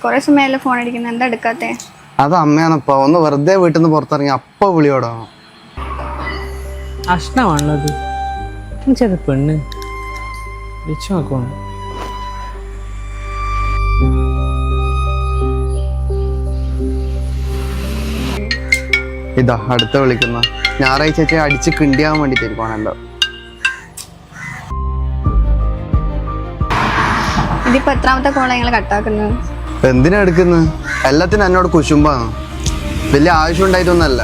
കൊറേ സമയമല്ലേ ഫോൺ അടിക്കുന്നത്, എന്താ എടുക്കാത്തെ? അത് അമ്മയാണപ്പ, ഒന്ന് വെറുതെ വീട്ടിൽ നിന്ന് പുറത്തിറങ്ങി അപ്പ വിളിയോടാ. അഷ്ണമാണത് ചെറു പെണ്ണ് വിളിച്ചു നോക്കണം. ഇതാ അടുത്ത വിളിക്കുന്ന ഞായറാഴ്ച അടിച്ച് കിണ്ടിയാൻ വേണ്ടിട്ടായിരിക്കണല്ലോ. ഇതിപ്പോ എത്രാമത്തെ കോളാ നിങ്ങൾ കട്ടാക്കുന്നത്? എന്തിനാ എടുക്കുന്നത്? എല്ലാത്തിനും എന്നോട് കുശുമ്പാണ്, വലിയ ആവശ്യം ഉണ്ടായിട്ടൊന്നല്ല.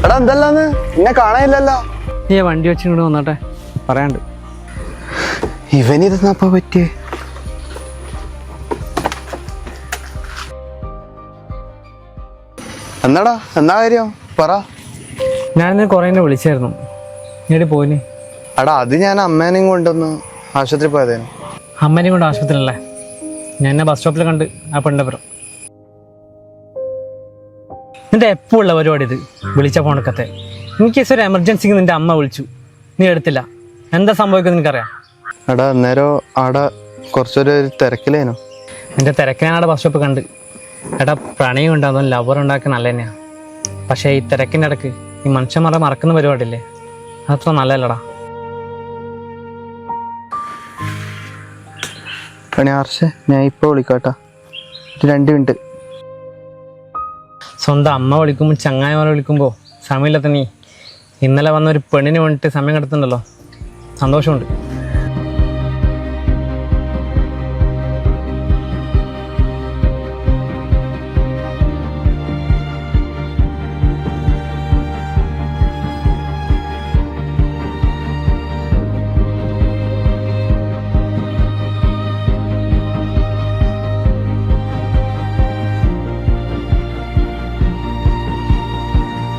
എടാ എന്തല്ലാന്ന് എന്നെ കാണാനില്ലല്ലോ. നീ വണ്ടി വെച്ചിങ്ങോട്ട് വന്നോട്ടെ, പറയാണ്ട്. ഇവനിതെന്നപ്പ പറ്റിയേ? എന്നാടാ, എന്നാ കാര്യം പറ. ഞാനിന്ന് കുറേ വിളിച്ചായിരുന്നു, നീ പോയിന്? എടാ അത് ഞാൻ അമ്മേനെയും കൊണ്ടൊന്ന് ആശുപത്രി പോയതേനു. അമ്മേനെയും കൊണ്ട് ആശുപത്രിയിലല്ലേ? ഞാൻ എന്നെ ബസ് സ്റ്റോപ്പിൽ കണ്ട് ആ പെണ്ണപ്പുറം. നിന്റെ എപ്പോൾ ഉള്ള പരിപാടി ഇത്, വിളിച്ച ഫോണൊക്കത്തെ. എനിക്ക് ഒരു എമർജൻസിക്ക് നിന്റെ അമ്മ വിളിച്ചു, നീ എടുത്തില്ല. എന്താ സംഭവിക്കുന്നത് നിനക്കറിയാം? എടാ അന്നേരം അവിടെ കുറച്ചൊരു തിരക്കിലേനു. എൻ്റെ തിരക്കിനാണ് ബസ് സ്റ്റോപ്പ് കണ്ട്. എടാ പ്രണയം ഉണ്ടാകും, ലവർ ഉണ്ടാക്കുക നല്ല തന്നെയാണ്. പക്ഷേ ഈ തിരക്കിൻ്റെ ഇടയ്ക്ക് ഈ മനുഷ്യന്മാരെ മറക്കുന്ന പരിപാടിയില്ലേ, അതത്ര നല്ലതല്ലടാ. ആർഷേ ഞാൻ ഇപ്പോൾ വിളിക്കാട്ടാ, 2 മിനിറ്റ്. സ്വന്തം അമ്മ വിളിക്കുമ്പോൾ ചങ്ങായിമാരെ വിളിക്കുമ്പോൾ സമയമില്ലാത്ത നീ ഇന്നലെ വന്ന ഒരു പെണ്ണിന് വേണ്ടിയിട്ട് സമയം കിടത്തുന്നുണ്ടല്ലോ, സന്തോഷമുണ്ട്.